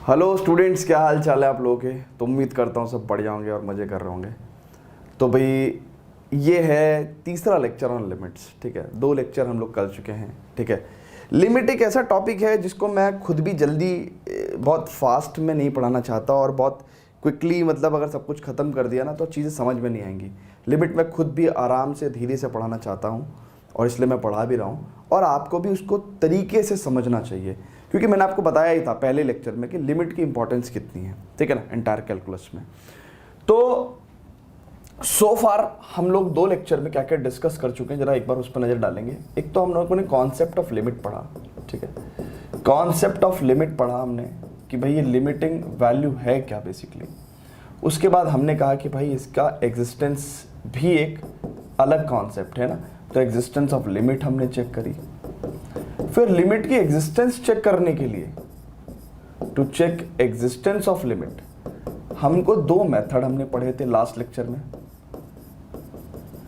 Hello students, क्या हाल चाल है आप लोगों के। तो उम्मीद करता हूँ सब बढ़िया होंगे और मज़े कर रहे होंगे। तो भाई ये है तीसरा लेक्चर ऑन लिमिट्स। ठीक है, 2 लेक्चर हम लोग कर चुके हैं। ठीक है, लिमिट एक ऐसा टॉपिक है जिसको मैं खुद भी जल्दी बहुत फास्ट में नहीं पढ़ाना चाहता और बहुत क्विकली, मतलब अगर सब कुछ ख़त्म कर दिया ना तो चीज़ें समझ में नहीं आएंगी। लिमिट मैं खुद भी आराम से धीरे से पढ़ाना चाहता हूँ और इसलिए मैं पढ़ा भी रहा हूँ और आपको भी उसको तरीके से समझना चाहिए, क्योंकि मैंने आपको बताया ही था पहले लेक्चर में कि लिमिट की इंपॉर्टेंस कितनी है। ठीक है ना, एंटायर कैलकुलस में। तो सो फार हम लोग 2 लेक्चर में क्या क्या डिस्कस कर चुके हैं, जरा एक बार उस पर नज़र डालेंगे। एक तो हम लोगों ने कॉन्सेप्ट ऑफ लिमिट पढ़ा। ठीक है, कॉन्सेप्ट ऑफ लिमिट पढ़ा हमने कि भाई ये लिमिटिंग वैल्यू है क्या बेसिकली। उसके बाद हमने कहा कि भाई इसका एग्जिस्टेंस भी एक अलग कॉन्सेप्ट है ना, तो एग्जिस्टेंस ऑफ लिमिट हमने चेक करी। फिर लिमिट की एग्जिस्टेंस चेक करने के लिए, to check existence of limit, हमको 2 मेथड हमने पढ़े थे लास्ट लेक्चर में,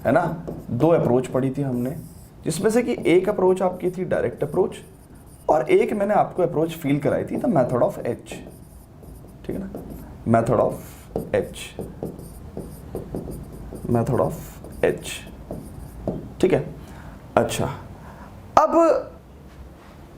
है ना। 2 अप्रोच पढ़ी थी हमने, जिसमें से कि एक अप्रोच आपकी थी डायरेक्ट अप्रोच और एक मैंने आपको अप्रोच फील कराई थी द मेथड ऑफ एच। ठीक है ना, method of H, method of H. ठीक है, अच्छा अब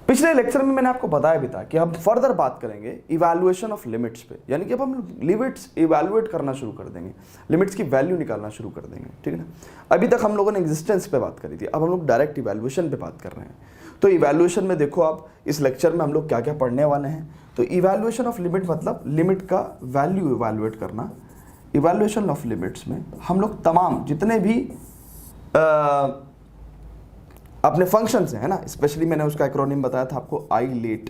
पिछले लेक्चर में मैंने आपको बताया भी था कि हम फर्दर बात करेंगे इवैल्यूएशन ऑफ लिमिट्स पे, यानी कि अब हम लिमिट्स इवैल्यूएट करना शुरू कर देंगे, लिमिट्स की वैल्यू निकालना शुरू कर देंगे। ठीक है ना, अभी तक हम लोगों ने एग्जिस्टेंस पे बात करी थी, अब हम लोग डायरेक्ट इवैल्यूएशन पे बात कर रहे हैं। तो इवैल्यूएशन में देखो आप इस लेक्चर में हम लोग क्या क्या पढ़ने वाले हैं। तो इवैल्यूएशन ऑफ लिमिट मतलब लिमिट का वैल्यू इवैल्यूएट करना। इवैल्यूएशन ऑफ लिमिट्स में हम लोग तमाम जितने भी अपने फंक्शंस हैं, है ना, स्पेशली मैंने उसका एक्रोनिम बताया था आपको, आई लेट।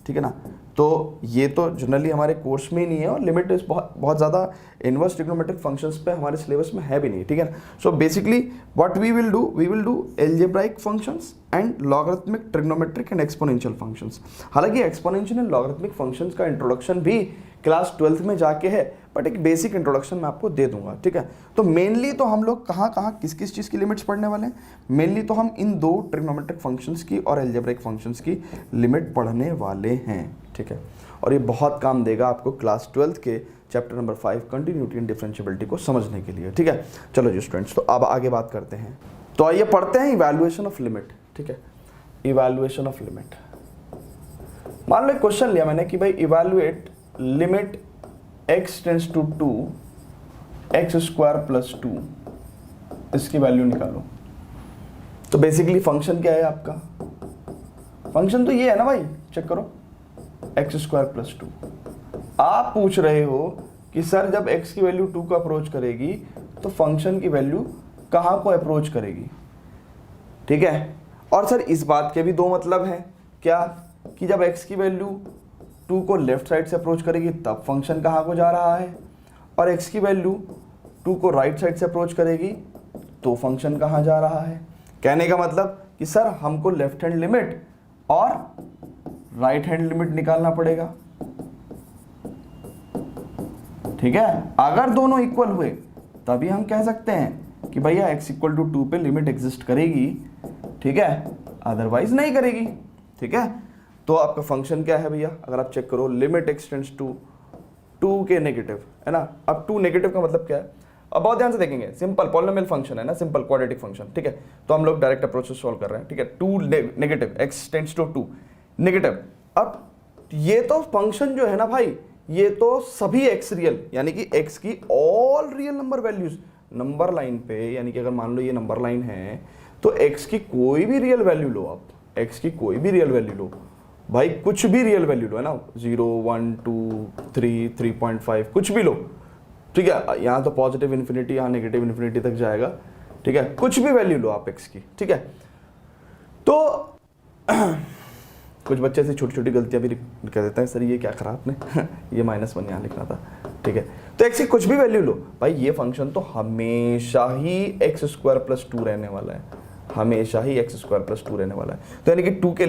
ठीक है ना, तो ये तो जनरली हमारे कोर्स में ही नहीं है और लिमिट बहुत ज़्यादा इनवर्स ट्रिग्नोमेट्रिक फंक्शंस पे हमारे सिलेबस में है भी नहीं। ठीक है ना, so basically what we will do algebraic functions and logarithmic trigonometric and exponential functions. हालांकि एक्सपोनेंशियल एंड लॉगरिथमिक फंक्शंस का इंट्रोडक्शन भी क्लास 12th में जाके है, बट एक बेसिक इंट्रोडक्शन मैं आपको दे दूंगा। ठीक है, तो मेनली तो हम लोग कहाँ कहाँ किस किस चीज़ की लिमिट्स पढ़ने वाले हैं। मेनली तो हम इन 2 ट्रिग्नोमेट्रिक फंक्शंस की और एल्जेब्रिक फंक्शंस की लिमिट पढ़ने वाले हैं। ठीक है, और ये बहुत काम देगा आपको क्लास 12th के chapter number 5 continuity and differentiability को समझने के लिए। ठीक है, चलो जी स्टूडेंट्स, तो अब आगे बात करते हैं। तो आइए पढ़ते हैं इवैल्यूएशन ऑफ लिमिट। ठीक है, इवैल्यूएशन ऑफ लिमिट। मान लो एक क्वेश्चन लिया मैंने कि भाई evaluate limit x tends to 2 x square plus 2, इसकी वैल्यू निकालो। तो बेसिकली फंक्शन क्या है आपका, फंक्शन तो ये है ना भाई, चेक करो, x स्क्वायर प्लस 2। आप पूछ रहे हो कि सर जब x की वैल्यू 2 को अप्रोच करेगी तो फंक्शन की वैल्यू कहाँ को अप्रोच करेगी। ठीक है, और सर इस बात के भी 2 मतलब हैं, क्या कि जब x की वैल्यू 2 को लेफ्ट साइड से अप्रोच करेगी तब फंक्शन कहाँ को जा रहा है, और x की वैल्यू 2 को राइट साइड से अप्रोच करेगी तो फंक्शन कहाँ जा रहा है। कहने का मतलब कि सर हमको लेफ्ट हैंड लिमिट और राइट हैंड लिमिट निकालना पड़ेगा। ठीक है, अगर दोनों इक्वल हुए तभी हम कह सकते हैं कि भैया x इक्वल टू 2 पे लिमिट एग्जिस्ट करेगी। ठीक है, अदरवाइज नहीं करेगी। ठीक है, तो आपका फंक्शन क्या है भैया, अगर आप चेक करो, लिमिट x टेंड्स टू 2 के नेगेटिव, है ना। अब 2 नेगेटिव का मतलब क्या है, अब बहुत ध्यान से देखेंगे, सिंपल पॉलिनोमियल फंक्शन है ना, सिंपल क्वाड्रेटिक फंक्शन। ठीक है, तो हम लोग डायरेक्ट अप्रोच से सॉल्व कर रहे हैं। ठीक है, 2 negative, x tends to 2 negative. अब ये तो फंक्शन जो है ना भाई, ये तो सभी x रियल, यानी कि x की all real number values number line पे, यानी कि अगर मान लो ये नंबर लाइन है तो x की कोई भी रियल वैल्यू लो, आप x की कोई भी रियल वैल्यू लो भाई, कुछ भी रियल वैल्यू लो, है ना, 0 1 2 3 3.5 कुछ भी लो। ठीक है, यहाँ तो पॉजिटिव इन्फिनिटी, यहाँ नेगेटिव इन्फिनिटी तक जाएगा। ठीक है, कुछ भी वैल्यू लो आप x की। ठीक है, तो कुछ बच्चे ऐसी छोटी छोटी गलतियां भी कह देते हैं, सर ये क्या करा आपने ये -1 यहाँ लिखना था। ठीक है, तो x की कुछ भी वैल्यू लो भाई, ये फंक्शन तो हमेशा ही x स्क्वायर प्लस 2 रहने वाला है, हमेशा ही x स्क्वायर प्लस 2 रहने वाला है। तो यानी कि 2 के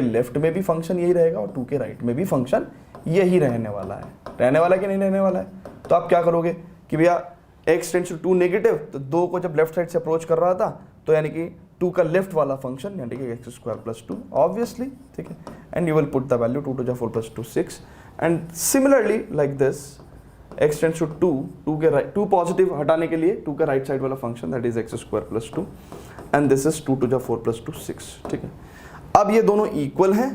लेफ्ट में भी फंक्शन यही रहेगा और 2 के राइट में भी फंक्शन यही रहने वाला है। रहने वाला है कि नहीं रहने वाला है। तो आप क्या करोगे कि भैया x टेंड्स टू 2 नेगेटिव, तो 2 को जब लेफ्ट साइड से अप्रोच कर रहा था तो यानी कि 2 का लेफ्ट वाला फंक्शन यानी कि एक्स स्क्वायर प्लस 2 ऑब्वियसली, ठीक है, and you will put the value 2 to the 4 plus 2 6 and similarly like this x tends to 2 के राइट 2 पॉजिटिव हटाने के लिए 2 का राइट साइड वाला function that is x square plus 2 and this is 2 to the 4 plus 2 6, ठीक है। अब ये दोनों इक्वल हैं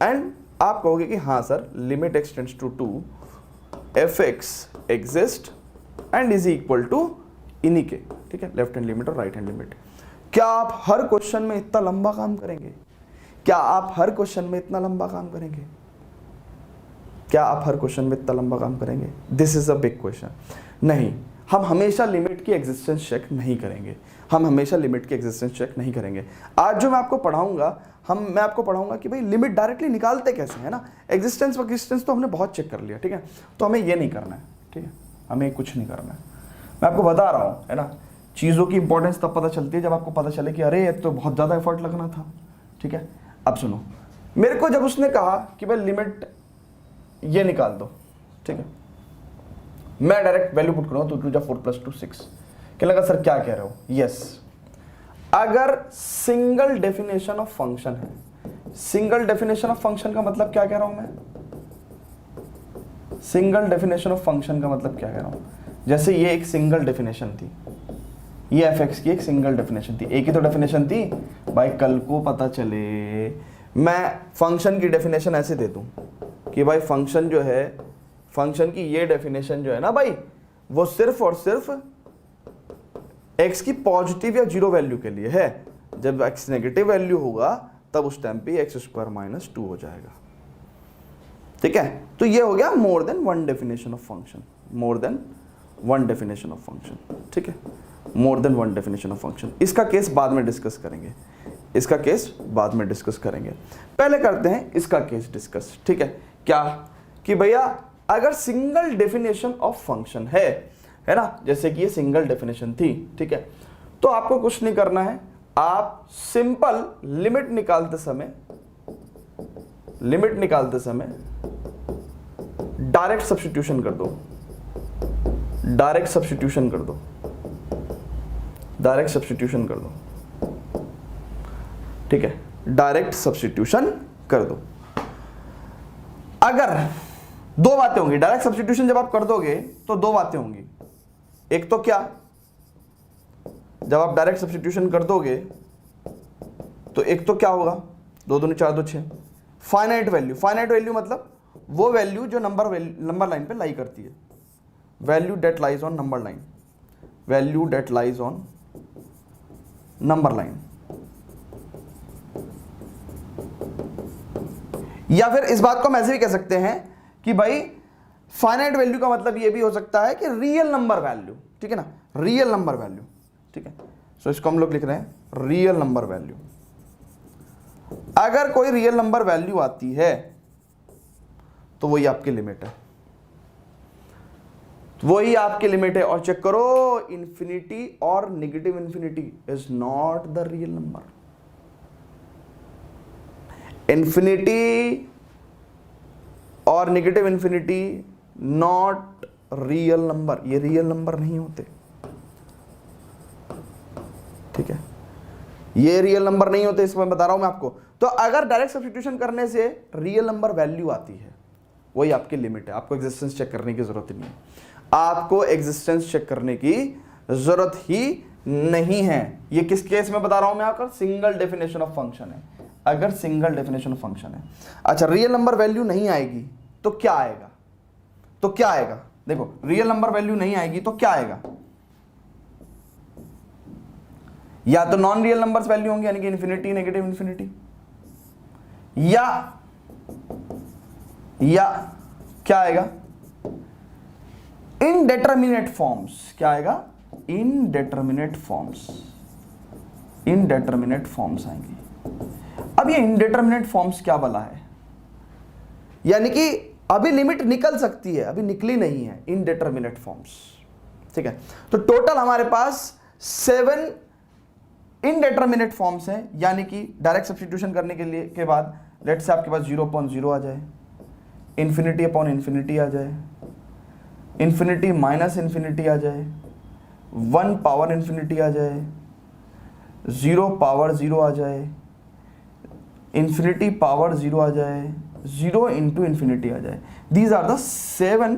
एंड आप कहोगे कि हाँ sir limit x tends to 2 fx exist and is equal to इन्हीं के, ठीक है, लेफ्ट हैंड लिमिट और राइट हैंड लिमिट। क्या आप हर क्वेश्चन में इतना लंबा काम करेंगे? क्या आप हर क्वेश्चन में इतना लंबा काम करेंगे? क्या आप हर क्वेश्चन में इतना लंबा काम करेंगे? This is a big question. नहीं, हम हमेशा लिमिट की एग्जिस्टेंस चेक नहीं करेंगे, हम हमेशा लिमिट की एग्जिस्टेंस चेक नहीं करेंगे। आज जो मैं आपको पढ़ाऊंगा, मैं आपको पढ़ाऊंगा कि भाई लिमिट डायरेक्टली निकालते कैसे है ना। एग्जिस्टेंस एग्जिस्टेंस तो हमने बहुत चेक कर लिया, ठीक है, तो हमें ये नहीं करना है, ठीक है, हमें कुछ नहीं करना है। मैं आपको बता रहा हूँ, है ना, चीज़ों की इंपॉर्टेंस तब पता चलती है जब आपको पता चले कि अरे ये तो बहुत ज़्यादा एफर्ट लगना था, ठीक है। अब सुनो, मेरे को जब उसने कहा कि भाई लिमिट ये निकाल दो, ठीक है, मैं डायरेक्ट वैल्यू पुट करूँगा 2 to the 4 plus 2 6। क्या लगा सर क्या कह रहे हो? यस, अगर सिंगल डेफिनेशन ऑफ फंक्शन है, सिंगल डेफिनेशन ऑफ फंक्शन का मतलब क्या कह रहा हूं मैं? सिंगल डेफिनेशन ऑफ फंक्शन का मतलब क्या कह रहा हूं? जैसे ये एक सिंगल डेफिनेशन थी, ये fx की एक सिंगल डेफिनेशन थी, एक ही तो डेफिनेशन थी भाई। कल को पता चले मैं फंक्शन की डेफिनेशन ऐसे दे दूं कि भाई फंक्शन जो है, फंक्शन की ये डेफिनेशन जो है ना भाई, वो सिर्फ और सिर्फ x की पॉजिटिव या जीरो वैल्यू के लिए है। जब x नेगेटिव वैल्यू होगा तब उस टाइम पे एक्स स्क्वायर माइनस 2 हो जाएगा, ठीक है। तो ये हो गया मोर than one definition of function, more than one definition of function, ठीक है, more than one definition of function. इसका केस बाद में डिस्कस करेंगे, इसका केस बाद में डिस्कस करेंगे। पहले करते हैं इसका केस डिस्कस, ठीक है। क्या कि भैया अगर सिंगल डेफिनेशन ऑफ फंक्शन है ना, जैसे कि ये सिंगल डेफिनेशन थी, ठीक है, तो आपको कुछ नहीं करना है, आप सिंपल लिमिट निकालते समय डायरेक्ट सब्स्टिट्यूशन कर दो, डायरेक्ट सब्स्टिट्यूशन कर दो, डायरेक्ट सब्स्टिट्यूशन कर दो, ठीक है, डायरेक्ट सब्स्टिट्यूशन कर दो। अगर दो बातें होंगी, डायरेक्ट सब्स्टिट्यूशन जब आप कर दोगे तो दो बातें होंगी। एक तो क्या, जब आप डायरेक्ट सब्स्टिट्यूशन कर दोगे तो एक तो क्या होगा, 2 दूनी 4 2 6, फाइनाइट वैल्यू। फाइनाइट वैल्यू मतलब वो वैल्यू जो नंबर लाइन पे लाई करती है, value that lies on number line, value that lies on number line. या फिर इस बात को हम ऐसे भी कह सकते हैं कि भाई फाइनाइट वैल्यू का मतलब ये भी हो सकता है कि रियल नंबर वैल्यू, ठीक है ना, रियल नंबर वैल्यू, ठीक है। सो इसको हम लोग लिख रहे हैं रियल नंबर वैल्यू। अगर कोई रियल नंबर वैल्यू आती है तो वही आपकी लिमिट है, वही आपकी लिमिट है। और चेक करो, इंफिनिटी और negative infinity is not the real number. Infinity और negative infinity not real number, ये रियल नंबर नहीं होते, ठीक है, ये रियल नंबर नहीं होते, इसमें बता रहा हूं मैं आपको। तो अगर डायरेक्ट सब्स्टिट्यूशन करने से रियल नंबर वैल्यू आती है, वही आपकी लिमिट है, आपको एग्जिस्टेंस चेक करने की जरूरत नहीं है, आपको एग्जिस्टेंस चेक करने की जरूरत ही नहीं है। ये किस केस में बता रहा हूं मैं आपको, सिंगल डेफिनेशन ऑफ फंक्शन है, अगर सिंगल डेफिनेशन ऑफ फंक्शन है। अच्छा, रियल नंबर वैल्यू नहीं आएगी तो क्या आएगा, तो क्या आएगा, देखो रियल नंबर वैल्यू नहीं आएगी तो क्या आएगा, या तो नॉन रियल नंबर्स वैल्यू होंगे यानी कि इंफिनिटी नेगेटिव इंफिनिटी, या क्या आएगा, इनडेटरमिनेट फॉर्म्स। क्या आएगा, इनडेटरमिनेट फॉर्म्स, इनडेटरमिनेट फॉर्म्स आएंगे। अब ये इनडेटरमिनेट फॉर्म्स क्या वाला है, यानी कि अभी लिमिट निकल सकती है, अभी निकली नहीं है, इनडेटरमिनेट फॉर्म्स, ठीक है। तो टोटल हमारे पास 7 इनडेटरमिनेट फॉर्म्स हैं, यानी कि डायरेक्ट सब्स्टिट्यूशन करने के लिए के बाद लेट से आपके पास 0/0 आ जाए, इंफिनिटी अपॉन इंफिनिटी आ जाए, इंफिनिटी माइनस इंफिनिटी आ जाए, 1 पावर इंफिनिटी आ जाए, 0 पावर 0 आ जाए, इन्फिनिटी पावर 0 आ जाए, 0 इंटू इन्फिनिटी आ जाए। These are the 7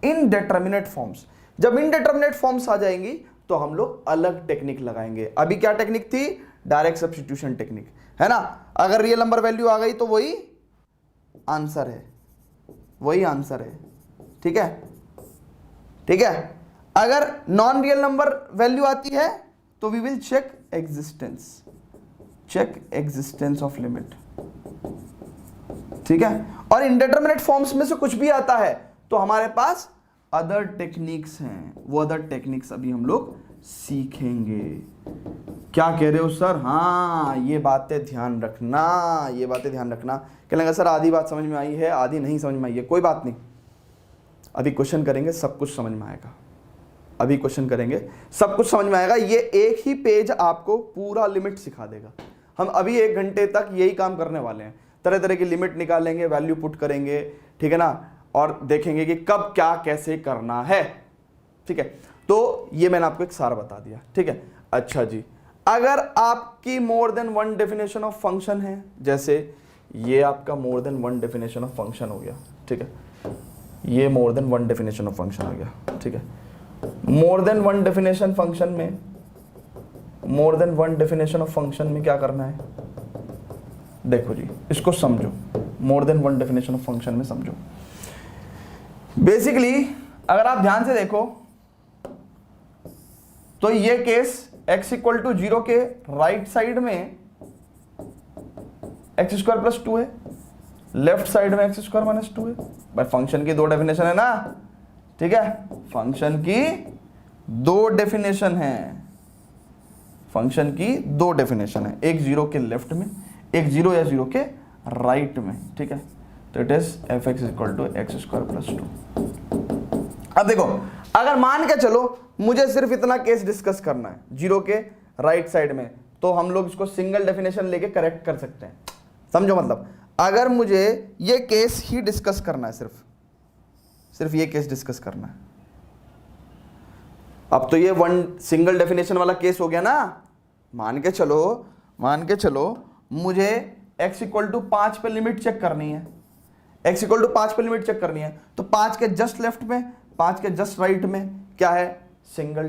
indeterminate forms. जब इनडेटर्मिनेट फॉर्म्स आ जाएंगी तो हम लोग अलग टेक्निक लगाएंगे। अभी क्या टेक्निक थी? डायरेक्ट सब्स्टिट्यूशन टेक्निक, है ना। अगर रियल नंबर वैल्यू आ गई तो वही आंसर है, वही आंसर है, ठीक है, ठीक है। अगर नॉन रियल नंबर वैल्यू आती है तो we will check existence of limit, ठीक है। और इनडेटर्मिनेट फॉर्म्स में से कुछ भी आता है तो हमारे पास अदर टेक्निक्स हैं, वो अदर टेक्निक्स अभी हम लोग सीखेंगे। क्या कह रहे हो सर? हाँ, ये बातें ध्यान रखना, ये बातें ध्यान रखना। क्या लगा सर आधी बात समझ में आई है, आधी नहीं समझ में आई है? कोई बात नहीं, अभी क्वेश्चन करेंगे सब कुछ समझ में आएगा। अभी क्वेश्चन करेंगे सब कुछ समझ में आएगा। ये एक ही पेज आपको पूरा लिमिट सिखा देगा। हम अभी 1 घंटे तक यही काम करने वाले हैं, तरह तरह की लिमिट निकालेंगे, वैल्यू पुट करेंगे, ठीक है ना, और देखेंगे कि कब क्या कैसे करना है, ठीक है। तो ये मैंने आपको एक सार बता दिया, ठीक है। अच्छा जी, अगर आपकी more than one definition of function है, जैसे ये आपका more than one definition of function हो गया, ठीक है, ये more than one definition of function हो गया, ठीक है। More than one definition function में, more than one definition of function में क्या करना है? देखो जी, इसको समझो, more than one definition of function में समझो। बेसिकली अगर आप ध्यान से देखो तो ये केस x इक्वल टू 0 के राइट साइड में x स्क्वायर प्लस 2 है, लेफ्ट साइड में x स्क्वायर माइनस 2 है। भाई फंक्शन की 2 डेफिनेशन है ना, ठीक है, फंक्शन की 2 डेफिनेशन है, फंक्शन की 2 डेफिनेशन है, एक 0 के लेफ्ट में, एक 0 या 0 के राइट में, ठीक है। तो it is F X equal to X square plus 2। अब देखो, अगर मान के चलो मुझे सिर्फ इतना केस डिस्कस करना है 0 के राइट साइड में, तो हम लोग इसको सिंगल डेफिनेशन लेके करेक्ट कर सकते हैं। समझो, मतलब अगर मुझे ये केस ही डिस्कस करना है, सिर्फ ये केस डिस्कस करना है, अब तो ये वन सिंगल डेफिनेशन वाला केस हो गया ना। मान के चलो मुझे x इक्वल टू 5 पे लिमिट चेक करनी है, x इक्वल टू 5 पे लिमिट चेक करनी है, तो 5 के जस्ट लेफ्ट में, 5 के जस्ट राइट में क्या है? Single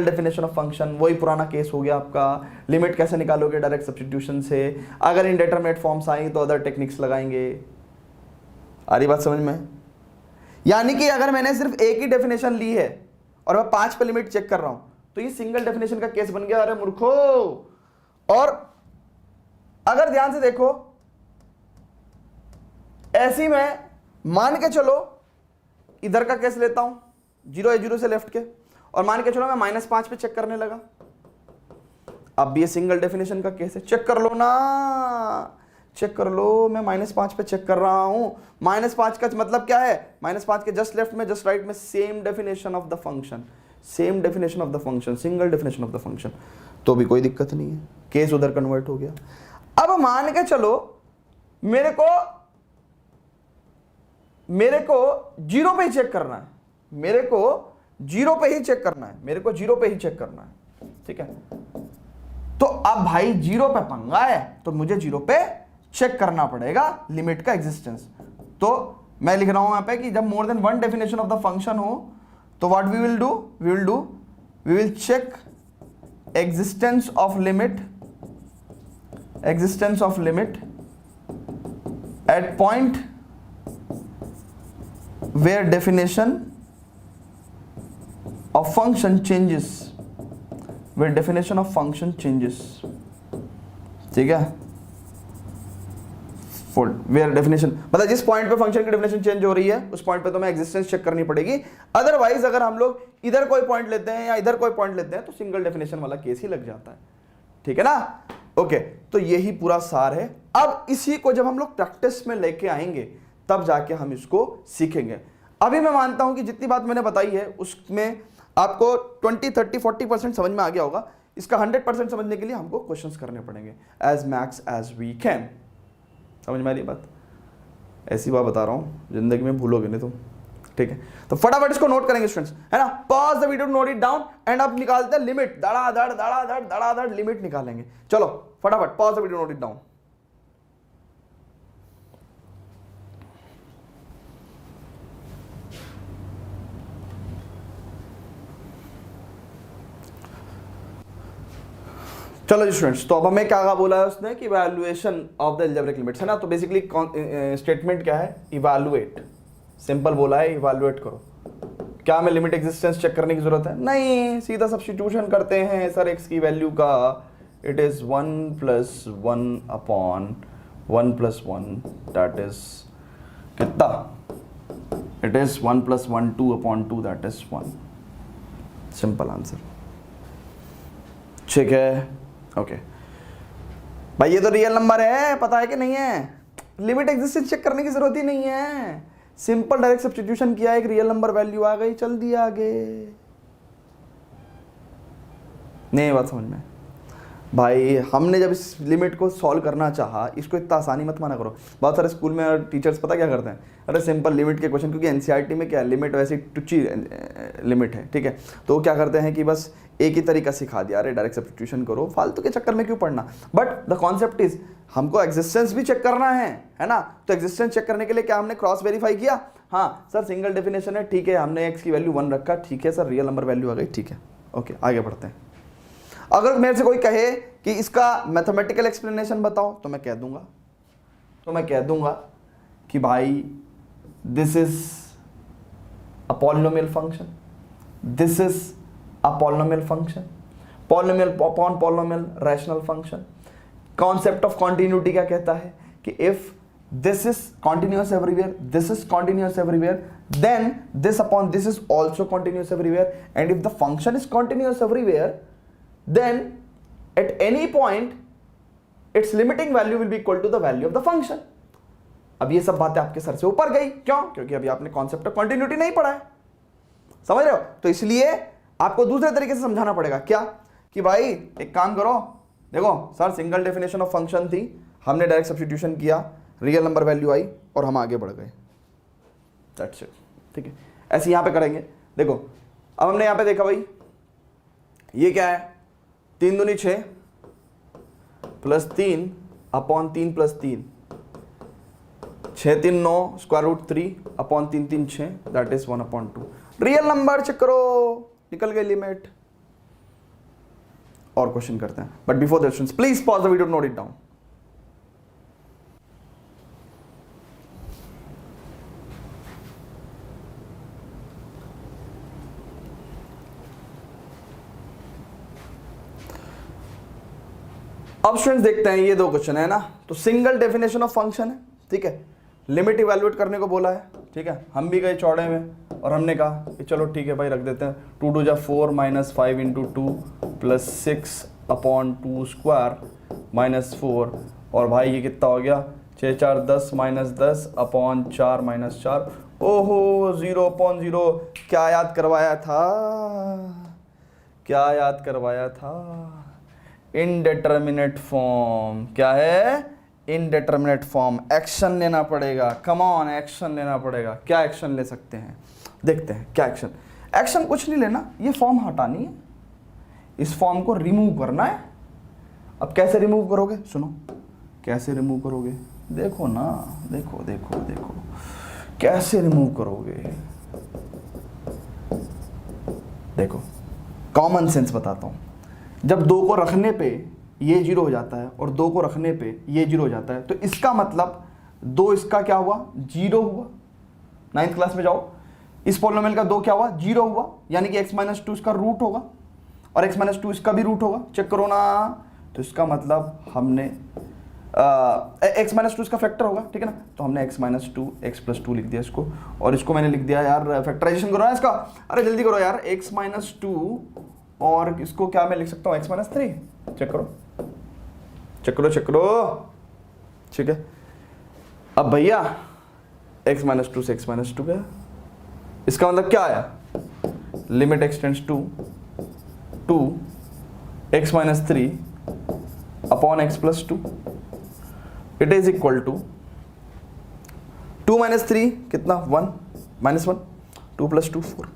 definition of function. वही पुराना केस हो गया आपका। लिमिट कैसे निकालोगे? डायरेक्ट सब्स्टिट्यूशन से। अगर इनडेटरमिनेट फॉर्म्स आएंगे तो अदर टेक्निक्स लगाएंगे। आ रही बात समझ में? यानी कि अगर मैंने सिर्फ एक ही डेफिनेशन ली है और मैं 5 पे लिमिट चेक कर रहा हूं तो ये सिंगल डेफिनेशन का केस बन गया। अरे मूर्खो! और अगर ध्यान से देखो, ऐसी में मान के चलो इधर का केस लेता हूं, 0 है 0 से लेफ्ट के, और मान के चलो मैं -5 पे चेक करने लगा। अब ये सिंगल डेफिनेशन का केस है, चेक कर लो ना, चेक कर लो। मैं -5 पे चेक कर रहा हूं। -5 का मतलब क्या है? -5 के जस्ट लेफ्ट में, जस्ट राइट में same definition of the function, same definition of the function, single definition of the function, तो भी कोई दिक्कत नहीं है, केस उधर कन्वर्ट हो गया। अब मान के चलो मेरे को 0 पे ही चेक करना है, मेरे को 0 पे ही चेक करना है, ठीक है। तो अब भाई 0 पे पंगा है, तो मुझे 0 पे चेक करना पड़ेगा लिमिट का एग्जिस्टेंस। तो मैं लिख रहा हूं यहां पे कि जब more than one definition of the function हो तो what we will check existence of limit at point where definition of function changes, ठीक है। where definition मतलब जिस पॉइंट पे फंक्शन की डेफिनेशन चेंज हो रही है उस पॉइंट पे तो मैं एग्जिस्टेंस चेक करनी पड़ेगी। अदरवाइज अगर हम लोग इधर कोई पॉइंट लेते हैं या इधर कोई पॉइंट लेते हैं तो सिंगल डेफिनेशन वाला केस ही लग जाता है, ठीक है ना। ओके, तो यही पूरा सार है। अब इसी को जब हम लोग प्रैक्टिस में लेके आएंगे तब जाके हम इसको सीखेंगे। अभी मैं मानता हूं कि जितनी बात मैंने बताई है उसमें आपको 20, 30, 40% समझ में आ गया होगा। इसका 100% समझने के लिए हमको क्वेश्चंस करने पड़ेंगे as max as we can. समझ में आ रही बात? ऐसी बात बता रहा हूं, जिंदगी में भूलोगे नहीं तुम, ठीक है, तो फटाफट इसको नोट करेंगे स्टूडेंट्स, है ना। Pause the video, note it down and अब निकालते हैं लिमिट, धड़ाधड़ लिमिट निकालेंगे। चलो फटाफट pause the video, note it down. चलो जी स्टूडेंट्स, तो अब हमें क्या बोला है उसने कि evaluation of the algebraic limits, है ना। तो बेसिकली स्टेटमेंट क्या है, इवैल्यूएट, सिंपल बोला है इवैल्यूएट करो। क्या हमें लिमिट एग्जिस्टेंस चेक करने की जरूरत है? नहीं, सीधा सब्स्टिट्यूशन करते हैं सर एक्स की वैल्यू का, it is 1 + 1 upon 1 + 1, that is कितना, it is 1 + 1 2 upon 2, that is 1। Simple answer, ठीक है। ओके भाई, ये तो रियल नंबर है, पता है कि नहीं है, लिमिट एग्जिस्टेंस चेक करने की जरूरत ही नहीं है, सिंपल डायरेक्ट सब्स्टिट्यूशन किया, एक रियल नंबर वैल्यू आ गई, चल दिया आगे। नहीं बात समझ में भाई, हमने जब इस लिमिट को सॉल्व करना चाहा, इसको इतना आसानी मत माना करो। बहुत सारे स्कूल में टीचर्स पता क्या करते हैं, अरे सिंपल लिमिट के क्वेश्चन, क्योंकि एनसीईआरटी में क्या है, लिमिट वैसे टुच्ची लिमिट है, ठीक है, तो वो क्या करते हैं कि बस एक ही तरीका सिखा दिया, अरे डायरेक्ट सब्स्टिट्यूशन करो, फालतू के चक्कर में क्यों पढ़ना। बट द कॉन्सेप्ट इज, हमको एग्जिस्टेंस भी चेक करना है ना। तो एग्जिस्टेंस चेक करने के लिए क्या हमने क्रॉस वेरीफाई किया, हाँ सर सिंगल डेफिनेशन है, ठीक है, हमने एक्स की वैल्यू 1 रखा, ठीक है सर, रियल नंबर वैल्यू आ गई, ठीक है, ओके आगे बढ़ते हैं। अगर मेरे से कोई कहे कि इसका मैथमेटिकल एक्सप्लेनेशन बताओ, तो मैं कह दूंगा कि भाई this is a polynomial function, this is a polynomial function, polynomial upon polynomial rational function. Concept of continuity क्या कहता है कि if this is continuous everywhere, this is continuous everywhere, then this upon this is also continuous everywhere, and if the function is continuous everywhere, then at any point its limiting value will be equal to the value of the function। अब ये सब बातें आपके sir से ऊपर गई, क्यों? क्योंकि अभी आपने कॉन्सेप्ट ऑफ कॉन्टिन्यूटी नहीं पढ़ा है, समझ रहे हो। तो इसलिए आपको दूसरे तरीके से समझाना पड़ेगा, क्या कि भाई एक काम करो, देखो sir single definition of function थी, हमने डायरेक्ट सब्स्टिट्यूशन किया, रियल नंबर वैल्यू आई और हम आगे बढ़ गए, दैट्स इट, ठीक है। ऐसे यहाँ पे करेंगे। देखो अब हमने यहाँ पे देखा भाई, ये क्या है, 3 दूनी 6 + 3 upon 3 + 3, 6 3 9 √3 upon 3 3 6, that is 1/2। Real number check करो, निकल गई लिमिट। और क्वेश्चन करते हैं, but before that students please pause the video, note it down. अब स्टूडेंट्स देखते हैं, ये 2 क्वेश्चन है ना। तो सिंगल डेफिनेशन ऑफ फंक्शन है, ठीक है, लिमिट इवैल्यूएट करने को बोला है, ठीक है। हम भी गए चौड़े में और हमने कहा कि चलो ठीक है भाई, रख देते हैं 2 2 4 -5 × 2 + 6/2 स्क्वायर -4, और भाई ये कितना हो गया, 6 4 10 -10/4 -4। ओहो 0/0, क्या याद करवाया था, इनडिटरमिनेट फॉर्म। क्या है, इनडिटरमिनेट फॉर्म। एक्शन लेना पड़ेगा, कम ऑन एक्शन लेना पड़ेगा। क्या एक्शन ले सकते हैं, देखते हैं क्या एक्शन कुछ नहीं लेना, ये फॉर्म हटानी है, इस फॉर्म को रिमूव करना है। अब कैसे रिमूव करोगे, सुनो कैसे रिमूव करोगे, देखो ना, देखो कैसे रिमूव करोगे। देखो कॉमन सेंस बताता हूं, जब 2 को रखने पे ये 0 हो जाता है और 2 को रखने पे ये 0 हो जाता है, तो इसका मतलब 2 इसका क्या हुआ, 0 हुआ। 9th क्लास में जाओ, इस पॉलिनोमियल का 2 क्या हुआ, 0 हुआ, यानी कि x - 2 इसका रूट होगा और x - 2 इसका भी रूट होगा, चेक करो ना। तो इसका मतलब हमने x - 2 इसका फैक्टर होगा, ठीक है ना। तो हमने x - 2 x + 2 लिख दिया इसको, और इसको मैंने लिख दिया यार, फैक्टराइजेशन करो ना इसका, अरे जल्दी करो यार, x - 2 और इसको क्या मैं लिख सकता हूँ, x - 3। चेक करो, ठीक है। अब भैया x - 2 से x - 2 गया, इसका मतलब क्या आया, limit x tends to 2 x - 3 upon x + 2, it is equal to 2 - 3 कितना, 1 -1, 2 + 2 4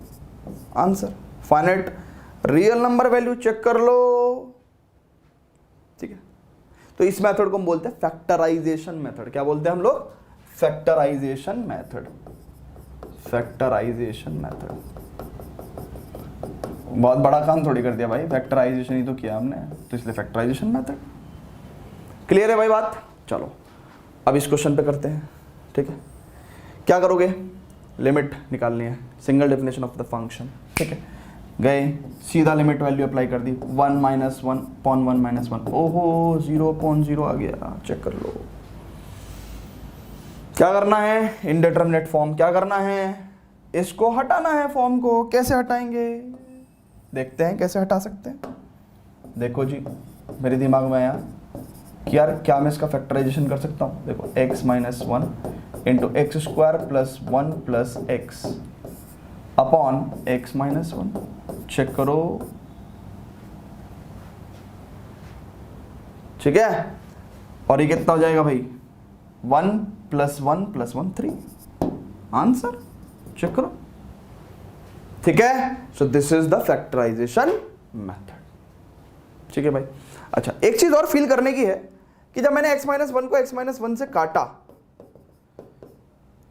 answer. Finite real number value check कर लो, ठीक है। तो इस मेथड को हम बोलते हैं फैक्टराइजेशन मेथड। क्या बोलते हैं हम लोग? Factorisation method. Factorisation method. बहुत बड़ा काम थोड़ी कर दिया भाई, फैक्टराइजेशन ही तो किया हमने, तो इसलिए फैक्टराइजेशन मेथड। क्लियर है भाई बात? चलो अब इस क्वेश्चन पे करते हैं, ठीक है। क्या करोगे? लिमिट निकालनी है, single definition of the function, ठीक है। गए सीधा लिमिट वैल्यू अप्लाई कर दी, 1 - 1/1 - 1। ओहो 0.0 आ गया, चेक कर लो। क्या करना है? Indeterminate form. क्या करना है? इसको हटाना है फॉर्म को। कैसे हटाएंगे? देखते हैं कैसे हटा सकते हैं। देखो जी, मेरे दिमाग में आया कि यार क्या मैं इसका फैक्टराइजेशन कर सकता हूँ। देखो x - 1 × x² + 1 + x upon x - 1। Check करो, ठीक है। और ये कितना हो जाएगा भाई? 1 + 1 + 1 3 आंसर। चेक करो, ठीक है। So this is the factorisation method, ठीक है भाई। अच्छा, एक चीज और फील करने की है कि जब मैंने x - 1 को x - 1 से काटा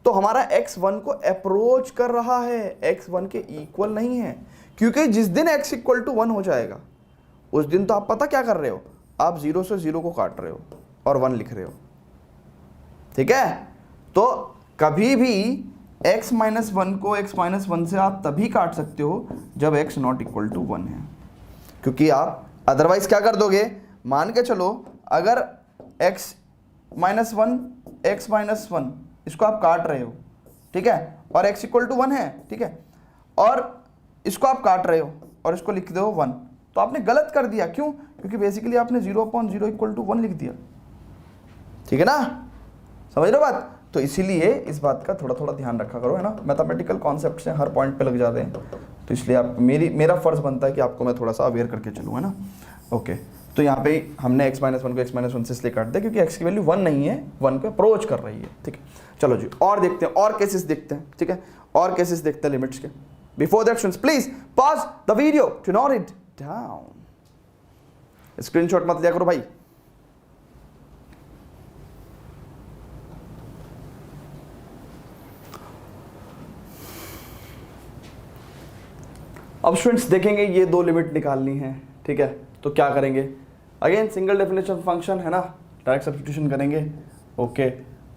तो हमारा x1 को अप्रोच कर रहा है, x1 के इक्वल नहीं है। क्योंकि जिस दिन x = 1 हो जाएगा उस दिन तो आप पता क्या कर रहे हो, आप 0 से 0 को काट रहे हो और 1 लिख रहे हो, ठीक है। तो कभी भी x - 1 को x - 1 से आप तभी काट सकते हो जब x ≠ = 1 है। क्योंकि आप अदरवाइज क्या कर दोगे, मान के चलो अगर x - 1 इसको आप काट रहे हो, ठीक है, और x = 1 है, ठीक है, और इसको आप काट रहे हो और इसको लिख दो 1, तो आपने गलत कर दिया। क्यों? क्योंकि बेसिकली आपने 0.0 = 1 लिख दिया, ठीक है ना। समझ रहे हो बात? तो इसीलिए इस बात का थोड़ा थोड़ा ध्यान रखा करो, है ना। मैथमेटिकल कॉन्सेप्ट से हर पॉइंट पे लग जाते हैं, तो इसलिए आप मेरा फर्ज बनता है कि आपको मैं थोड़ा सा अवेयर करके चलूँ, है ना। ओके, तो यहाँ पे हमने x - 1 को x - 1 से इसलिए काट दिया क्योंकि x की वैल्यू 1 नहीं है, 1 पे अप्रोच कर रही है, ठीक है। चलो जी, और देखते हैं, और केसेस देखते हैं, ठीक है। और केसेस देखते हैं लिमिट्स के। Before that students please pause the video to note it down. Screenshot मत लिया करो भाई। अब स्टूडेंट्स देखेंगे ये दो लिमिट निकालनी है, ठीक है। तो क्या करेंगे? अगेन सिंगल डेफिनेशन फंक्शन है ना, डायरेक्ट सब्स्टिट्यूशन करेंगे। ओके,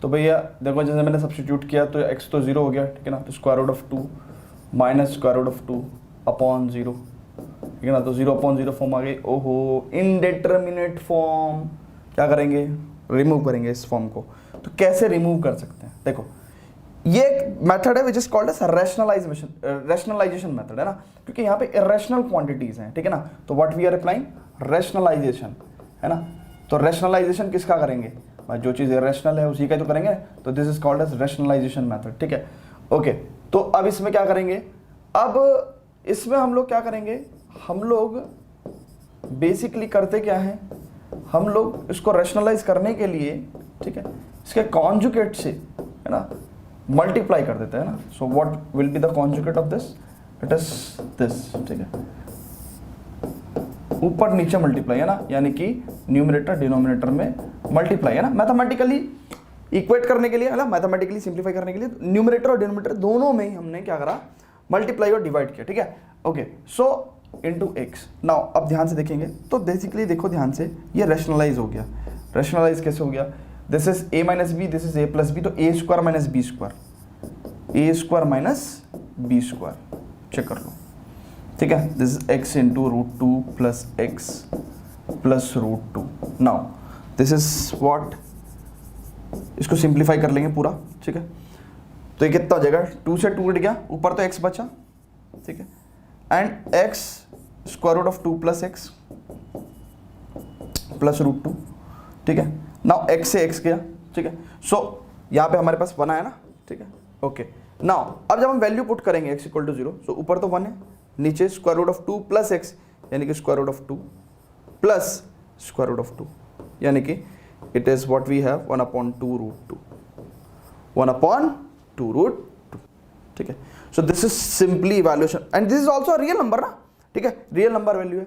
तो भैया देखो जैसे मैंने सब्स्टिट्यूट किया तो x तो 0 हो गया, ठीक है ना। तो √2 - √2 अपॉन 0, ठीक है ना। तो 0/0 फॉर्म आ गई। ओहो, इनडिटरमिनेट फॉर्म। क्या करेंगे? रिमूव करेंगे इस फॉर्म को। तो कैसे रिमूव कर सकते हैं? देखो ये एक मेथड है which is called as rationalisation method, है ना। क्योंकि यहाँ पे इरेशनल क्वांटिटीज हैं, ठीक है ना। तो what we are applying? Rationalisation, है ना। तो रैशनलाइजेशन किसका करेंगे? जो चीज़ इरेशनल है उसी का तो करेंगे। तो this is called as rationalisation method, ठीक है। ओके, तो अब इसमें क्या करेंगे? अब इसमें हम लोग क्या करेंगे? हम लोग बेसिकली करते क्या है, हम लोग इसको रैशनलाइज करने के लिए, ठीक है, इसके कॉन्जुगेट से, है ना, मल्टीप्लाई कर देते हैं ना। So what will be the conjugate of this? It is this, ठीक है। ऊपर नीचे मल्टीप्लाई, है ना, यानी कि न्यूमरेटर डिनोमिनेटर में मल्टीप्लाई, है ना। मैथमेटिकली इक्वेट करने के लिए, है ना, मैथमेटिकली सिंप्लीफाई करने के लिए न्यूमरेटर और डिनोमिनेटर दोनों में ही हमने क्या करा? मल्टीप्लाई और डिवाइड किया, ठीक है। Okay, so into x. Now अब ध्यान से देखेंगे तो बेसिकली देखो ध्यान से, ये रैशनलाइज हो गया। रैशनलाइज कैसे हो गया? This is a - b, this is a + b, तो a² - b², a² - b²। Check कर लो, ठीक है। This is x × √2 + x + √2। Now this is what, इसको सिंप्लीफाई कर लेंगे पूरा, ठीक है। तो ये कितना हो जाएगा? 2 से 2 कट गया, ऊपर तो x बचा, ठीक है, एंड x √2 + x + √2, ठीक है। नाउ x से x गया, ठीक है। सो यहाँ पे हमारे पास 1 आया ना, ठीक है। ओके, नाउ अब जब हम वैल्यू पुट करेंगे x = 0, सो ऊपर तो 1 है, नीचे √2 + x यानी कि √2 + √2 यानी कि it is what we have 1/2 √2, 1/2 √2। ठीक है। So this is simply evaluation and this is also real number ना, ठीक है, रियल नंबर वैल्यू है,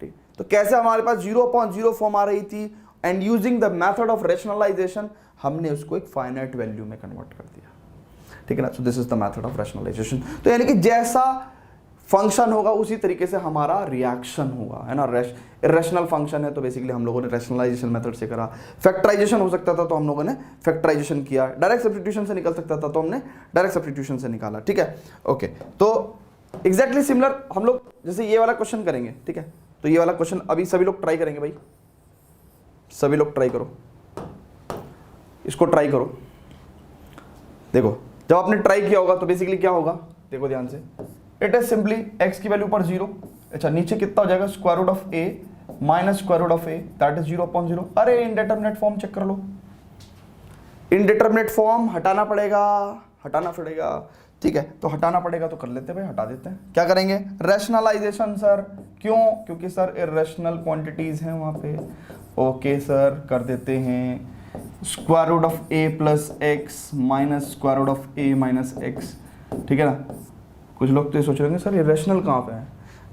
ठीक। तो कैसे हमारे पास 0.0 फॉर्म आ रही थी and using the method of rationalisation हमने उसको एक फाइनाइट वैल्यू में कन्वर्ट कर दिया, ठीक है ना। So this is the method of rationalisation. तो यानी कि जैसा फंक्शन होगा उसी तरीके से हमारा रिएक्शन होगा, है ना। इरेशनल फंक्शन है तो बेसिकली हम लोगों ने रैशनलाइजेशन मेथड से करा, फैक्टराइजेशन हो सकता था तो हम लोगों ने फैक्टराइजेशन किया, डायरेक्ट सब्स्टिट्यूशन से निकल सकता था तो हमने डायरेक्ट सब्स्टिट्यूशन से निकाला, ठीक है। ओके, तो एग्जैक्टली सिमिलर हम लोग जैसे ये वाला क्वेश्चन करेंगे, ठीक है। तो ये वाला क्वेश्चन अभी सभी लोग ट्राई करेंगे भाई, सभी लोग ट्राई करो, इसको ट्राई करो। देखो जब आपने ट्राई किया होगा तो बेसिकली क्या होगा, देखो ध्यान से, इट इज सिंपली x की वैल्यू पर 0, अच्छा नीचे कितना हो जाएगा square root of a minus square root of a that is 0.0। अरे इनडिटरमिनेट फॉर्म चेक कर लो, इनडिटरमिनेट फॉर्म हटाना पड़ेगा, ठीक है। तो हटाना पड़ेगा तो कर लेते हैं भाई, हटा देते हैं। क्या करेंगे, रैशनलाइजेशन सर, क्यों, क्योंकि सर इरेशनल क्वांटिटीज हैं वहां पे। ओके सर कर देते हैं, square root of a plus x minus square root of a minus x, ठीक है ना। कुछ लोग तो ये सोच रहे होंगे सर इरेशनल कहाँ पे है,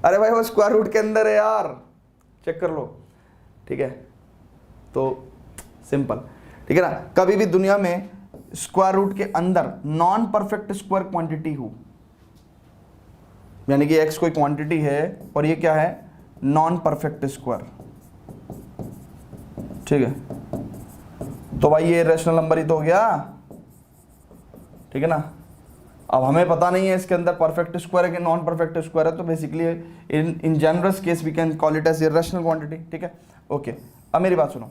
अरे भाई वो स्क्वायर रूट के अंदर है यार, चेक कर लो, ठीक है। तो सिंपल, ठीक है ना। कभी भी दुनिया में स्क्वायर रूट के अंदर नॉन परफेक्ट स्क्वायर क्वांटिटी हो, यानी कि x कोई क्वांटिटी है और ये क्या है, नॉन परफेक्ट स्क्वायर, ठीक है, तो भाई ये रैशनल नंबर ही तो हो गया, ठीक है ना। अब हमें पता नहीं है इसके अंदर परफेक्ट स्क्वायर है कि नॉन परफेक्ट स्क्वायर है, तो basically in generous case we can call it as irrational quantity, ठीक है। ओके, अब मेरी बात सुनो,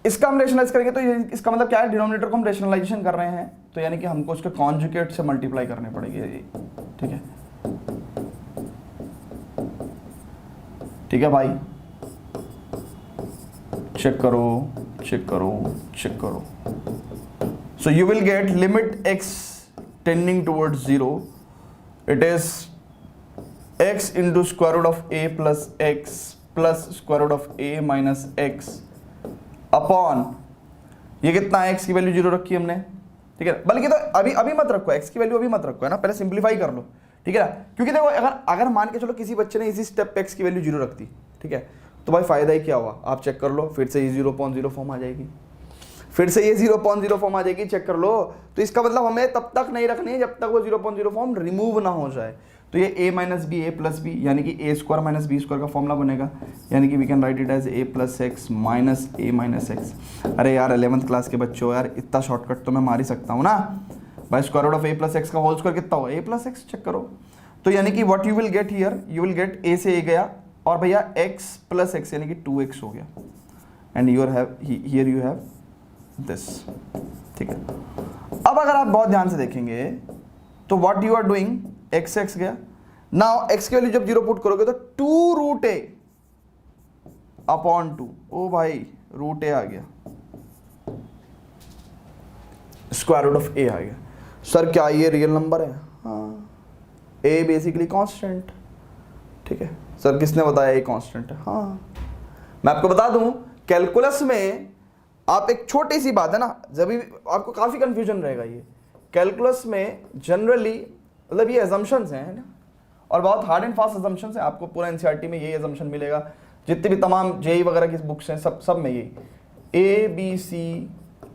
इसका हम रेशनलाइज करेंगे तो इसका मतलब क्या है, डिनोमिनेटर को हम रेशनलाइजेशन कर रहे हैं तो यानी कि हमको उसके कॉन्जुगेट से मल्टीप्लाई करने पड़ेगी, ठीक है, ठीक है भाई। चेक करो। So you will get limit x tending towards 0. It is x into square root of a plus x plus square root of a minus x upon, ये कितना है, x की वैल्यू 0 रखी हमने, ठीक है। बल्कि तो अभी मत रखो, x की वैल्यू अभी मत रखो, है ना, पहले सिंप्लीफाई कर लो, ठीक है ना। क्योंकि देखो अगर मान के चलो किसी बच्चे ने इसी स्टेप पे x की वैल्यू 0 रख दी, ठीक है, तो भाई फायदा ही क्या हुआ, आप चेक कर लो, फिर से ये 0.0 फॉर्म आ जाएगी, फिर से ये 0.0 फॉर्म आ जाएगी, चेक कर लो। तो इसका मतलब हमें तब तक नहीं रखनी है जब तक वो 0.0 फॉर्म रिमूव ना हो जाए। तो ये a minus b a plus b यानी कि a स्क्वायर माइनस बी स्क्वायर का फॉर्मूला बनेगा, यानी कि we can write it as a plus x minus a minus x. अरे यार 11th क्लास के बच्चों, यार इतना शॉर्टकट तो मैं मार ही सकता हूँ ना भाई, square root of a plus x का होल स्क्वायर कितना होगा, a प्लस एक्स, चेक करो। तो यानी कि what you will get here, you will get a से a गया और भैया x प्लस एक्स यानी कि 2x हो गया, and here you have this, ठीक है। अब अगर आप बहुत ध्यान से देखेंगे तो what you are doing, x गया, नाउ x की वैल्यू जब 0 पुट करोगे तो 2 रूट a अपॉन 2, ओ भाई रूट a आ गया, स्क्वायर रूट ऑफ a आ गया। सर क्या ये रियल नंबर है, हाँ, a बेसिकली कांस्टेंट, ठीक है। सर किसने बताया ये कांस्टेंट है, हाँ, मैं आपको बता दूं कैलकुलस में आप एक छोटी सी बात है ना, जब भी आपको काफ़ी कंफ्यूजन रहेगा, ये कैलकुलस में जनरली मतलब ये अजम्पशंस हैं ना, और बहुत हार्ड एंड फास्ट अजम्पशंस हैं। आपको पूरा एनसीईआरटी में यही अजम्पशन मिलेगा, जितनी भी तमाम जेई वगैरह की बुक्स हैं सब में यही ABC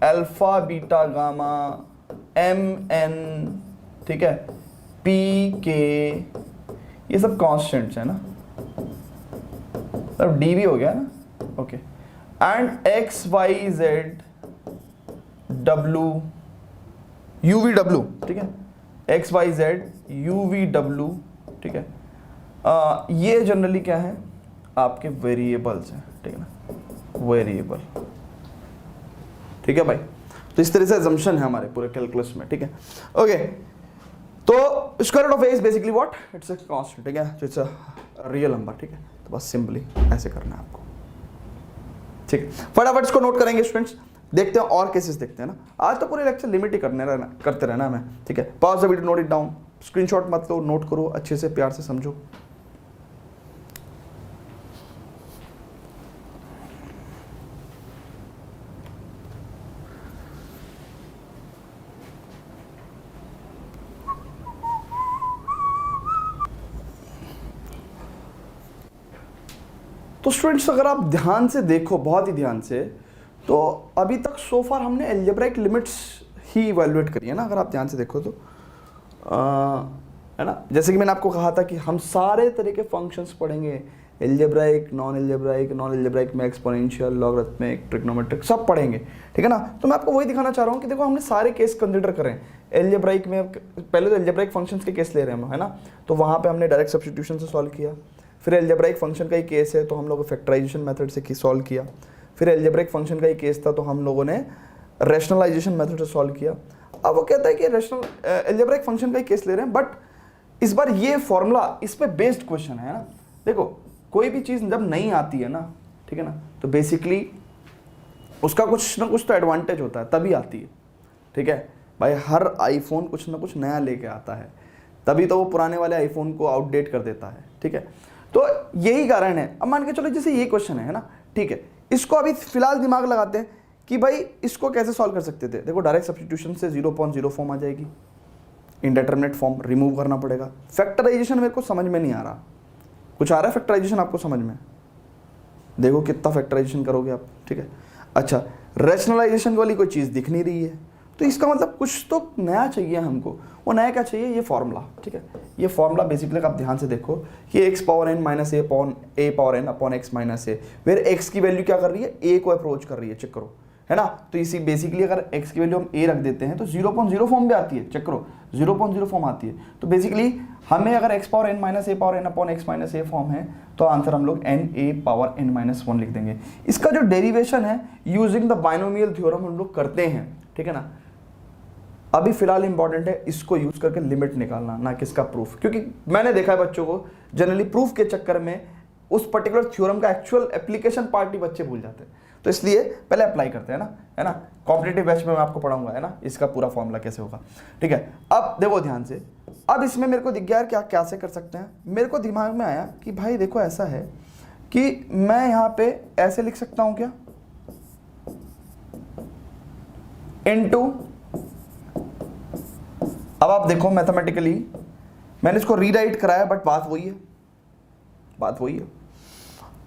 alpha beta gamma MN, ठीक है, PK, ये सब कॉन्स्टेंट्स हैं ना, अब D भी हो गया ना, okay, and XYZ W UVW, ठीक है, XYZ UVW, ठीक है, ये जनरली क्या है आपके वेरिएबल्स हैं, ठीक है ना, वेरिएबल, ठीक है भाई। तो इस तरह से अजम्पशन है हमारे पूरे कैलकुलस में, ठीक है, ओके। तो square root of a is basically what, it's a constant, ठीक है, इट्स अ रियल नंबर, ठीक है। तो बस सिंपली ऐसे करना है आपको, ठीक है। फटाफट इसको नोट करेंगे स्टूडेंट्स, देखते हैं और केसेस देखते हैं ना। आज तो पूरे लेक्चर लिमिट ही करते रहना हमें, ठीक है। Pause the video, note it down, screenshot मत लो, नोट करो, अच्छे से प्यार से समझो। तो स्टूडेंट्स अगर आप ध्यान से देखो, बहुत ही ध्यान से, तो अभी तक सो फार हमने एल्जेब्राइक लिमिट्स ही इवैल्यूएट करी है ना, अगर आप ध्यान से देखो तो है ना। जैसे कि मैंने आपको कहा था कि हम सारे तरह के फंक्शंस पढ़ेंगे, एल्जेब्राइक, नॉन एल्जेब्राइक में एक्सपोनेंशियल, लॉगरिथमिक, ट्रिग्नोमेट्रिक सब पढ़ेंगे, ठीक है ना। तो मैं आपको वही दिखाना चाह रहा हूँ कि देखो हमने सारे केस कंसिडर करें। एल्जेब्राइक में पहले तो एल्जेब्राइक फंक्शंस के केस ले रहे हैं हम, है ना, तो वहाँ पे हमने डायरेक्ट सब्स्टिट्यूशन से सॉल्व किया। फिर एल्जेब्राइक फंक्शन का ही केस है तो हम लोग फैक्टराइजेशन मेथड से सॉल्व किया। फिर एल्जेब्राइक फंक्शन का ही केस था तो हम लोगों ने रैशनलाइजेशन मेथड से सॉल्व किया। अब वो कहता है कि एल्जेब्राइक फंक्शन का ही केस ले रहे हैं, बट इस बार ये फॉर्मूला इस पे बेस्ड क्वेश्चन है ना। देखो कोई भी चीज़ जब नहीं आती है ना, ठीक है ना, तो बेसिकली उसका कुछ ना कुछ तो एडवांटेज होता है, तभी आती है, ठीक है भाई। हर आईफोन कुछ ना कुछ नया लेके आता है, तभी तो वो पुराने वाले आईफोन को आउटडेट कर देता है, ठीक है। तो यही कारण है। अब मान के चलो जैसे ये क्वेश्चन है ना, ठीक है, इसको अभी फिलहाल दिमाग लगाते हैं कि भाई इसको कैसे सॉल्व कर सकते थे। देखो डायरेक्ट सब्स्टिट्यूशन से 0.0 फॉर्म आ जाएगी, इंडेटरमिनेट फॉर्म रिमूव करना पड़ेगा। फैक्टराइजेशन मेरे को समझ में नहीं आ रहा, कुछ आ रहा है फैक्टराइजेशन आपको समझ में? देखो कितना फैक्टराइजेशन करोगे आप, ठीक है। अच्छा, रैशनलाइजेशन वाली कोई चीज़ दिख नहीं रही है, तो इसका मतलब कुछ तो नया चाहिए हमको। वो नया क्या चाहिए? ये फॉर्मूला, ठीक है। ये फॉर्मूला बेसिकली आप ध्यान से देखो कि x power n minus A power n upon x minus a, where x की वैल्यू क्या कर रही है? ए को अप्रोच कर रही है, चेक करो, है ना। तो इसी बेसिकली अगर x की वैल्यू हम a रख देते हैं तो 0.0 फॉर्म भी आती है, चेक करो 0.0 फॉर्म आती है। तो बेसिकली हमें अगर x power n minus A power n upon x minus A form है तो आंसर हम लोग n a power n minus 1 लिख देंगे। इसका जो डेरिवेशन है यूजिंग द बाइनोमियल थ्योरम हम लोग करते हैं, ठीक है ना। अभी फिलहाल इंपॉर्टेंट है इसको यूज करके लिमिट निकालना, ना कि इसका प्रूफ, क्योंकि मैंने देखा है बच्चों को जनरली प्रूफ के चक्कर में उस पर्टिकुलर थ्योरम का एक्चुअल एप्लीकेशन पार्ट ही बच्चे भूल जाते हैं। तो इसलिए पहले अप्लाई करते हैं ना, है ना। कॉम्पिटिटिव बैच में मैं आपको पढ़ाऊंगा, है ना, इसका पूरा फॉर्मूला कैसे होगा, ठीक है। अब देखो ध्यान से, अब इसमें मेरे को दिख गया क्या कैसे कर सकते हैं। मेरे को दिमाग में आया कि भाई देखो ऐसा है कि मैं यहाँ पे ऐसे लिख सकता हूँ क्या, इनटू, अब आप देखो मैथमेटिकली मैंने इसको रीराइट कराया, बट बात वही है, बात वही है।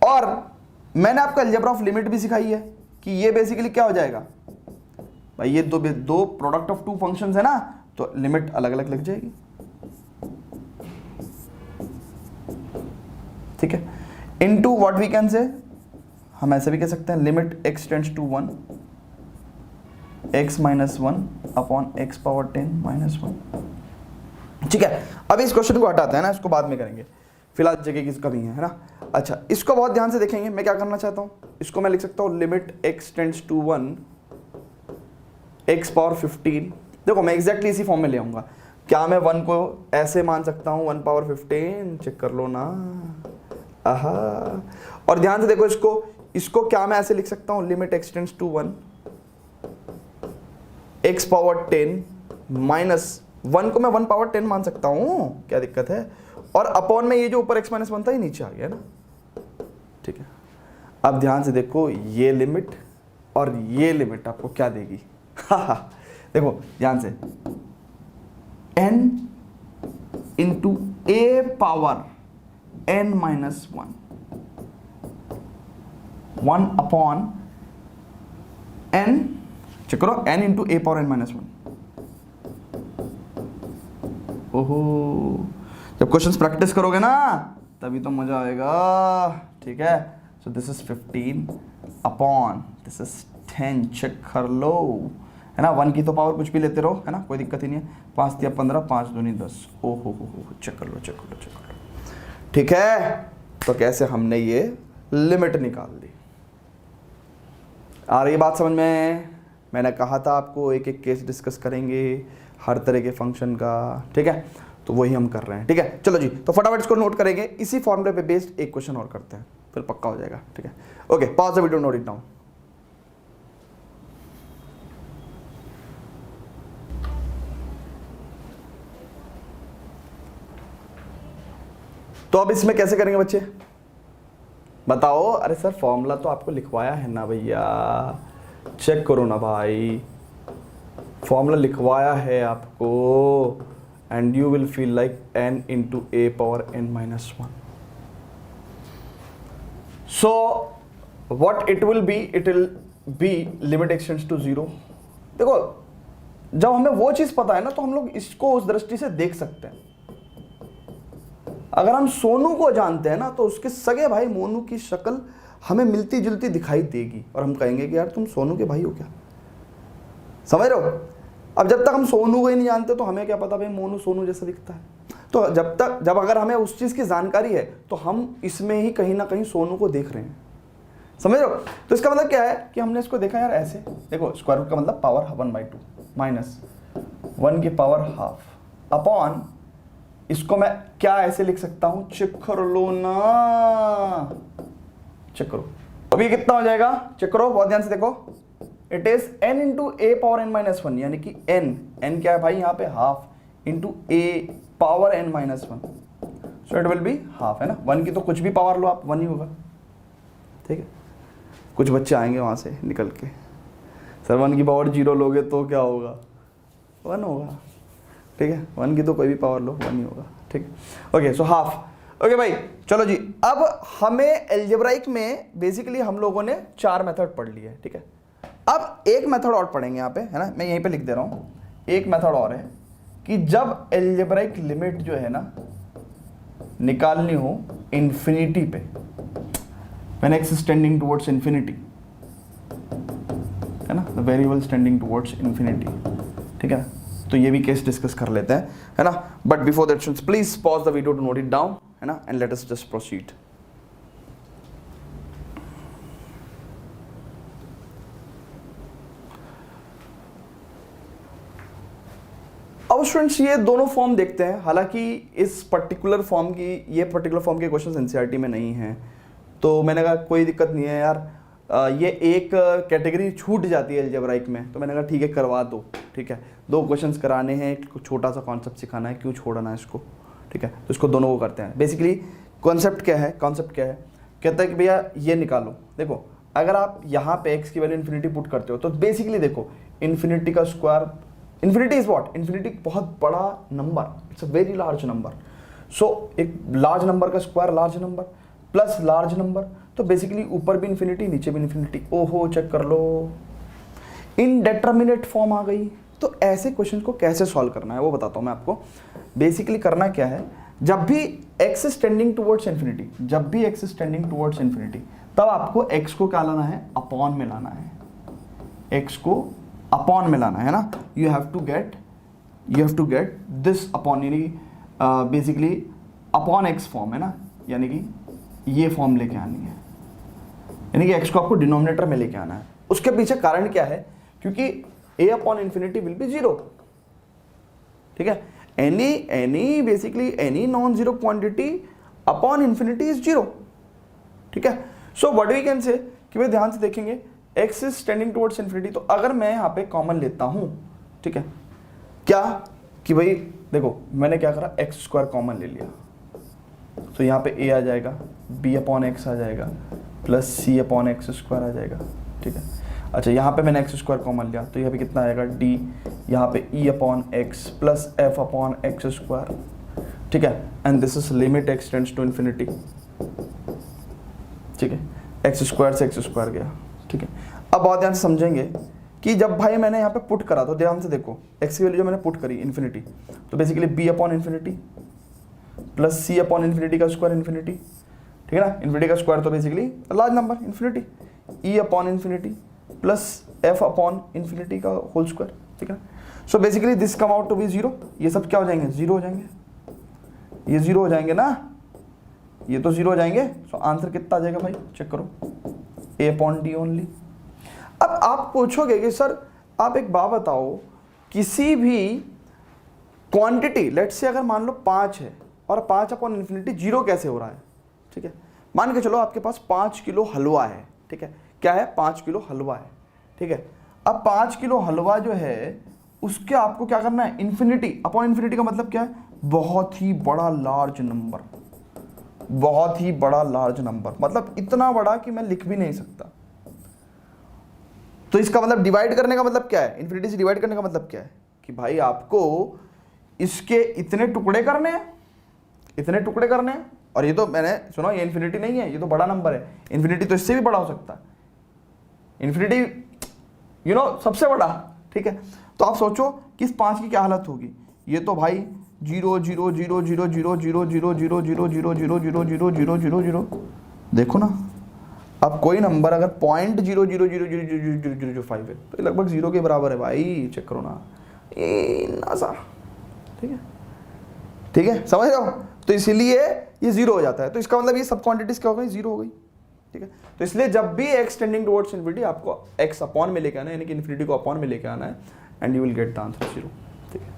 और मैंने आपको अलजेब्रा ऑफ लिमिट भी सिखाई है कि ये बेसिकली क्या हो जाएगा भाई, ये दो प्रोडक्ट ऑफ टू फंक्शंस है ना, तो लिमिट अलग अलग लग जाएगी, ठीक है। Into what we can say, हम ऐसे भी कह सकते हैं limit x tends to 1 x minus 1 upon x power 10 minus 1, ठीक है। अब इस क्वेश्चन को हटाते हैं ना, इसको बाद में करेंगे, फिलहाल जगह की कमी है ना। अच्छा, इसको बहुत ध्यान से देखेंगे। मैं क्या करना चाहता हूं, इसको मैं लिख सकता हूं limit x tends to 1 x power 15। देखो मैं एग्जैक्टली इसी फॉर्म में ले आऊंगा। क्या मैं 1 को ऐसे मान सकता हूं 1 पावर 15, चेक कर लो ना, आहा। और ध्यान से देखो इसको क्या मैं ऐसे लिख सकता हूं limit x tends to 1 x power 10 minus 1 को मैं 1 पावर 10 मान सकता हूं, क्या दिक्कत है। और अपॉन में ये जो ऊपर x माइनस 1 था ये नीचे आ गया ना, ठीक है। अब ध्यान से देखो ये लिमिट और ये लिमिट आपको क्या देगी, देखो ध्यान से, n इंटू ए power n minus 1 upon n, check करो n इंटू ए पावर n माइनस 1। ओहो, जब क्वेश्चंस प्रैक्टिस करोगे ना तभी तो मजा आएगा, ठीक है। So this is 15 upon this is 10, check कर लो, है ना। 1 की तो पावर कुछ भी लेते रहो, है ना, कोई दिक्कत ही नहीं है। 5 या 15, 5 दूनी 10, ओहो हो, चेक कर लो, चेक कर लो, चेक कर लो, ठीक है। तो कैसे हमने ये लिमिट निकाल दी, आ रही बात समझ में? मैंने कहा था आपको एक एक केस डिस्कस करेंगे हर तरह के फंक्शन का, ठीक है। तो वही हम कर रहे हैं, ठीक है। चलो जी, तो फटाफट इसको नोट करेंगे, इसी फॉर्मूले पे बेस्ड एक क्वेश्चन और करते हैं, फिर पक्का हो जाएगा, ठीक है। Okay, pause the video, note it down. तो अब इसमें कैसे करेंगे बच्चे, बताओ। अरे सर फॉर्मूला तो आपको लिखवाया है ना भैया, चेक करो ना भाई, फॉर्मूला लिखवाया है आपको, and you will feel like n into A power n minus 1। So what it will be limit extends to 0। देखो जब हमें वो चीज पता है ना तो हम लोग इसको उस दृष्टि से देख सकते हैं। अगर हम सोनू को जानते हैं ना तो उसके सगे भाई मोनू की शक्ल हमें मिलती जुलती दिखाई देगी और हम कहेंगे कि यार तुम सोनू के भाई हो क्या, समझ रहे हो। अब जब तक हम सोनू को ही नहीं जानते तो हमें क्या पता भाई मोनू सोनू जैसा दिखता है। तो जब अगर हमें उस चीज की जानकारी है तो हम इसमें ही कहीं ना कहीं सोनू को देख रहे हैं, समझ रहे हो। तो इसका मतलब क्या है कि हमने इसको देखा यार ऐसे, देखो स्क्वायर रूट का मतलब पावर 1/2 माइनस 1 की पावर हाफ अपॉन, इसको मैं क्या ऐसे लिख सकता हूं, चेक कर लो ना, चेक करो अब ये कितना हो जाएगा, चेक करो बहुत ध्यान से देखो, it is n into A power n-1, यानी कि n क्या है भाई यहाँ पे half into A power n-1, so it will be half, है ना। 1 की तो कुछ भी पावर लो आप 1 ही होगा, ठीक है। कुछ बच्चे आएंगे वहां से निकल के, सर 1 की पावर 0 लोगे तो क्या होगा, 1 होगा, ठीक है। 1 की तो कोई भी पावर लो 1 ही होगा, ठीक। ओके सो हाफ, ओके भाई चलो जी। अब हमें एल्जेब्राइक में बेसिकली हम लोगों ने 4 मेथड पढ़ लिए, ठीक है। अब एक मेथड और पढ़ेंगे यहाँ पे, है ना, मैं यहीं पे लिख दे रहा हूँ। एक मेथड और है कि जब एल्जेब्राइक लिमिट जो है ना निकालनी हो इन्फिनिटी पे, when x is tending towards infinity, है ना, the variable is tending towards infinity, ठीक है। तो ये भी केस डिस्कस कर लेते हैं, है ना। But before that please pause the video to note it down, है ना, and let us just proceed. अब स्टूडेंट्स ये दोनों फॉर्म देखते हैं, हालांकि इस पर्टिकुलर फॉर्म की, ये पर्टिकुलर फॉर्म के क्वेश्चन एनसीईआरटी में नहीं है, तो मैंने कहा कोई दिक्कत नहीं है यार, ये एक कैटेगरी छूट जाती है अलजेब्राइक में, तो मैंने कहा ठीक है करवा दो, ठीक है। 2 क्वेश्चंस कराने हैं, एक छोटा सा कॉन्सेप्ट सिखाना है, क्यों छोड़ना है इसको, ठीक है। तो इसको दोनों को करते हैं। बेसिकली कॉन्सेप्ट क्या है, कहता है कि भैया ये निकालो। देखो अगर आप यहाँ पे x की वैल्यू इन्फिनिटी पुट करते हो तो बेसिकली देखो इन्फिनिटी का square, infinity is what, infinity बहुत बड़ा number, it's a very large number. So एक लार्ज नंबर का square large number plus large number, तो बेसिकली ऊपर भी इन्फिनिटी नीचे भी इन्फिनिटी। ओहो चेक कर लो, इनडेटर्मिनेट फॉर्म आ गई। तो ऐसे क्वेश्चन को कैसे सॉल्व करना है वो बताता हूं मैं आपको। बेसिकली करना क्या है, जब भी x is tending towards infinity, जब भी x is tending towards infinity, तब आपको x को क्या लाना है, अपॉन में लाना है, x को अपॉन में लाना है ना। You have to get this upon, यानी बेसिकली अपॉन x फॉर्म, है ना, यानी कि ये फॉर्म लेके आनी है, यानी कि x को आपको डिनोमिनेटर में लेके आना है। उसके पीछे कारण क्या है, क्योंकि a upon infinity will be 0, ठीक है। Any non zero quantity upon infinity is 0, ठीक है। So what we can say कि भाई ध्यान से देखेंगे x is tending towards infinity, तो अगर मैं यहाँ पे कॉमन लेता हूँ, ठीक है, क्या कि भाई देखो मैंने क्या करा, एक्स स्क्वायर कॉमन ले लिया, तो यहाँ पे a आ जाएगा, b अपॉन एक्स आ जाएगा, plus c upon x square आ जाएगा, ठीक है। अच्छा यहाँ पे मैंने एक्स स्क्वायर कॉमन लिया, तो यहाँ पे कितना आएगा, d, यहाँ पे e upon x plus f upon x square, ठीक है। And this is limit x tends to infinity, ठीक है। एक्स स्क्वायर से एक्स स्क्वायर गया, ठीक है। अब बहुत ध्यान से समझेंगे कि जब भाई मैंने यहाँ पे पुट करा, तो ध्यान से देखो x की वैल्यू जो मैंने पुट करी इन्फिनिटी, तो basically b upon infinity plus c upon infinity का स्क्वायर इन्फिनिटी, ठीक है ना। इन्फिनिटी का स्क्वायर तो basically large number infinity, e upon infinity plus f upon infinity का होल स्क्वायर, ठीक है। So basically this come out to be 0, ये सब क्या हो जाएंगे, 0 हो जाएंगे, ये 0 हो जाएंगे ना, ये तो 0 हो जाएंगे। सो आंसर कितना आ जाएगा भाई, चेक करो, a अपॉन d ओनली। अब आप पूछोगे कि सर आप एक बात बताओ, किसी भी क्वांटिटी लेट्स से अगर मान लो 5 है और 5 अपॉन इन्फिनिटी 0 कैसे हो रहा है, ठीक है। मान के चलो आपके पास 5 किलो हलवा है, ठीक है, क्या है, 5 किलो हलवा है, ठीक है। अब 5 किलो हलवा जो है उसके आपको क्या करना है, इन्फिनिटी अपॉन इन्फिनिटी का मतलब क्या है, बहुत ही बड़ा लार्ज नंबर, बहुत ही बड़ा लार्ज नंबर, मतलब इतना बड़ा कि मैं लिख भी नहीं सकता। तो इसका मतलब डिवाइड करने का मतलब क्या है, इन्फिनिटी से डिवाइड करने का मतलब क्या है कि भाई आपको इसके इतने टुकड़े करने हैं, इतने टुकड़े करने हैं और ये तो मैंने सुना ये इन्फिनिटी नहीं है, ये तो बड़ा नंबर है, इन्फिनिटी तो इससे भी बड़ा हो सकता है, इन्फिनिटी सबसे बड़ा, ठीक है। तो आप सोचो कि इस 5 की क्या हालत होगी, ये तो भाई 0 0 0 0 0 0 0 0 0 0 0 0 0 0 0 0, देखो ना, अब कोई नंबर अगर 0.00000005 है तो लगभग 0 के बराबर है भाई, चेक करो ना, सा, ठीक है, ठीक है, समझ रहे हो। तो इसीलिए ये 0 हो जाता है, तो इसका मतलब ये सब क्वांटिटीज क्या हो गई, 0 हो गई, ठीक है। तो इसलिए जब भी x टेंडिंग टुवर्ड्स इन्फिनिटी आपको x अपॉन में लेके आना है, यानी कि इन्फिनिटी को अपॉन में लेके आना है, and you will get the answer 0, ठीक है।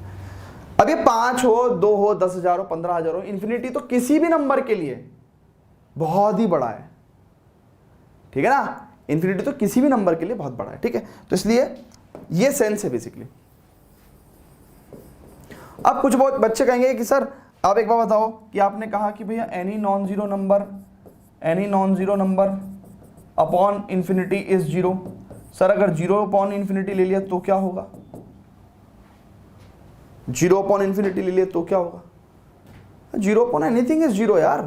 अब ये 5 हो, 2 हो, 10,000 हो, 15,000 हो, इन्फिनिटी तो किसी भी नंबर के लिए बहुत ही बड़ा है, ठीक है ना, इन्फिनिटी तो किसी भी नंबर के लिए बहुत बड़ा है, ठीक है। तो इसलिए ये सेंस है बेसिकली। अब कुछ बहुत बच्चे कहेंगे कि सर आप एक बार बताओ कि आपने कहा कि भैया any non zero number upon infinity is 0। Sir अगर 0 अपॉन इन्फिनिटी ले लिया तो क्या होगा, 0 अपॉन इन्फिनिटी ले लिया तो क्या होगा, 0 अपॉन एनीथिंग इज 0 यार,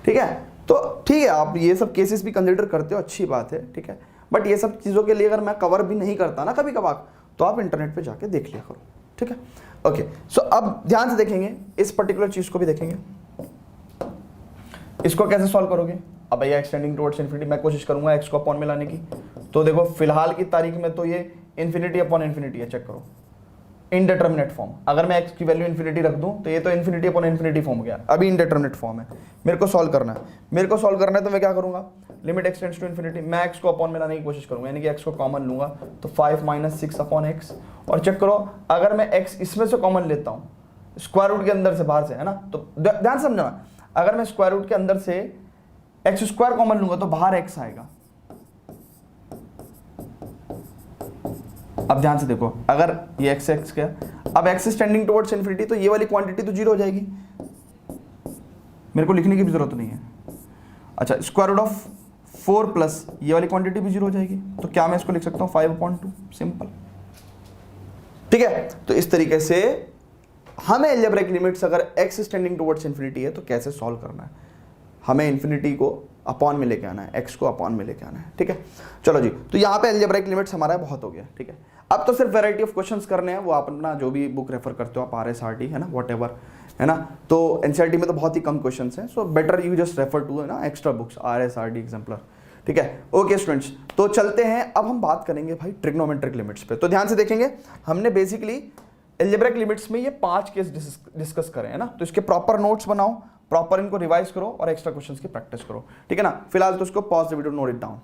ठीक है। तो ठीक है, आप ये सब केसेस भी कंसिडर करते हो, अच्छी बात है, ठीक है। बट ये सब चीज़ों के लिए अगर मैं कवर भी नहीं करता ना कभी कभार, तो आप इंटरनेट पे जाके देख लिया करो, ठीक है। ओके, सो अब ध्यान से देखेंगे, इस पर्टिकुलर चीज़ को भी देखेंगे, इसको कैसे सॉल्व करोगे। अब भैया एक्सटेंडिंग टुवर्ड्स इन्फिनिटी, मैं कोशिश करूंगा एक्स को अपॉन में लाने की, तो देखो फिलहाल की तारीख में तो ये इन्फिनिटी अपॉन इन्फिनिटी है, चेक करो, इनडिटरमिनेट फॉर्म। अगर मैं एक्स की वैल्यू इन्फिनिटी रख दूं तो ये तो इन्फिनिटी अपॉन इन्फिनिटी फॉर्म गया, अभी इनडिटरमिनेट फॉर्म है। मेरे को सॉल्व करना है, तो मैं क्या करूंगा, limit x tends to infinity, मैं एक्स को अपॉन में लाने की कोशिश करूंगा, यानी कि एक्स को कॉमन लूंगा, तो 5 - 6 अपॉन एक्स। और चेक करो, अगर मैं एक्स इसमें से कॉमन लेता हूँ, स्क्वायर रूट के अंदर से बाहर से, है ना, तो ध्यान समझना, अगर मैं स्क्वायर रूट के अंदर से एक्स स्क्वायर कॉमन लूंगा तो बाहर एक्स आएगा। अब ध्यान से देखो, अगर ये एक्स गया, अब एक्स स्टैंडिंग टुवर्ड्स इन्फिनिटी, तो ये वाली क्वांटिटी तो 0 हो जाएगी, मेरे को लिखने की भी जरूरत नहीं है। अच्छा, स्क्वायर रूट ऑफ 4 प्लस ये वाली क्वांटिटी भी 0 हो जाएगी, तो क्या मैं इसको लिख सकता हूँ 5/2, सिंपल, ठीक है। तो इस तरीके से हमें अलजेब्रिक लिमिट्स अगर एक्स स्टैंडिंग टुवर्ड्स इन्फिनिटी है तो कैसे सॉल्व करना है, हमें इन्फिनिटी को अपॉन में लेके आना है, एक्स को अपॉन में लेके आना है, ठीक है। चलो जी, तो यहाँ पे अलजेब्रिक लिमिट्स हमारा बहुत हो गया, ठीक है। अब तो सिर्फ वैरायटी ऑफ क्वेश्चंस करने हैं, वो आप अपना जो भी बुक रेफर करते हो आप, RSRT है ना, व्हाटएवर, है ना, तो NCERT में तो बहुत ही कम क्वेश्चंस हैं, so better you just refer to, है ना, एक्स्ट्रा बुक्स, RSRT एग्जाम्पलर, ठीक है। ओके स्टूडेंट्स, तो चलते हैं, अब हम बात करेंगे भाई ट्रिग्नोमेट्रिक लिमिट्स पे। तो ध्यान से देखेंगे, हमने बेसिकली अलजेब्रिक लिमिट्स में ये 5 केस डिस्कस करें, है ना, तो इसके प्रॉपर नोट्स बनाओ, प्रॉपर इनको रिवाइज करो और एक्स्ट्रा क्वेश्चंस की प्रैक्टिस करो, ठीक है ना। फिलहाल तो उसको pause the video, note it down.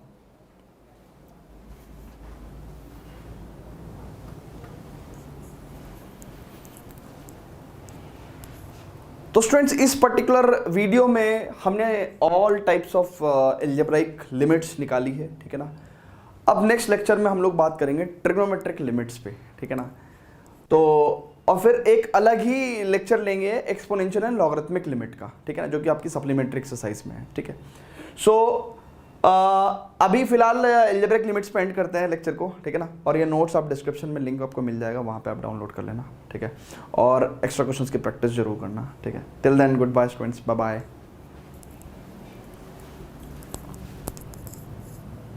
तो स्टूडेंट्स, इस पर्टिकुलर वीडियो में हमने all types of algebraic limits निकाली है, ठीक है ना। अब नेक्स्ट लेक्चर में हम लोग बात करेंगे ट्रिग्नोमेट्रिक लिमिट्स पे, ठीक है ना। तो और फिर एक अलग ही लेक्चर लेंगे एक्सपोनेंशियल एंड लॉगरिथमिक लिमिट का, ठीक है ना, जो कि आपकी सप्लीमेंट्री एक्सरसाइज में है, ठीक है। सो अभी फिलहाल अलजेब्रिक लिमिट्स पे एंड करते हैं लेक्चर को, ठीक है ना। और ये नोट्स आप डिस्क्रिप्शन में लिंक आपको मिल जाएगा, वहाँ पे आप डाउनलोड कर लेना, ठीक है। और एक्स्ट्रा क्वेश्चंस की प्रैक्टिस जरूर करना, ठीक है। Till then, good bye students, bye bye.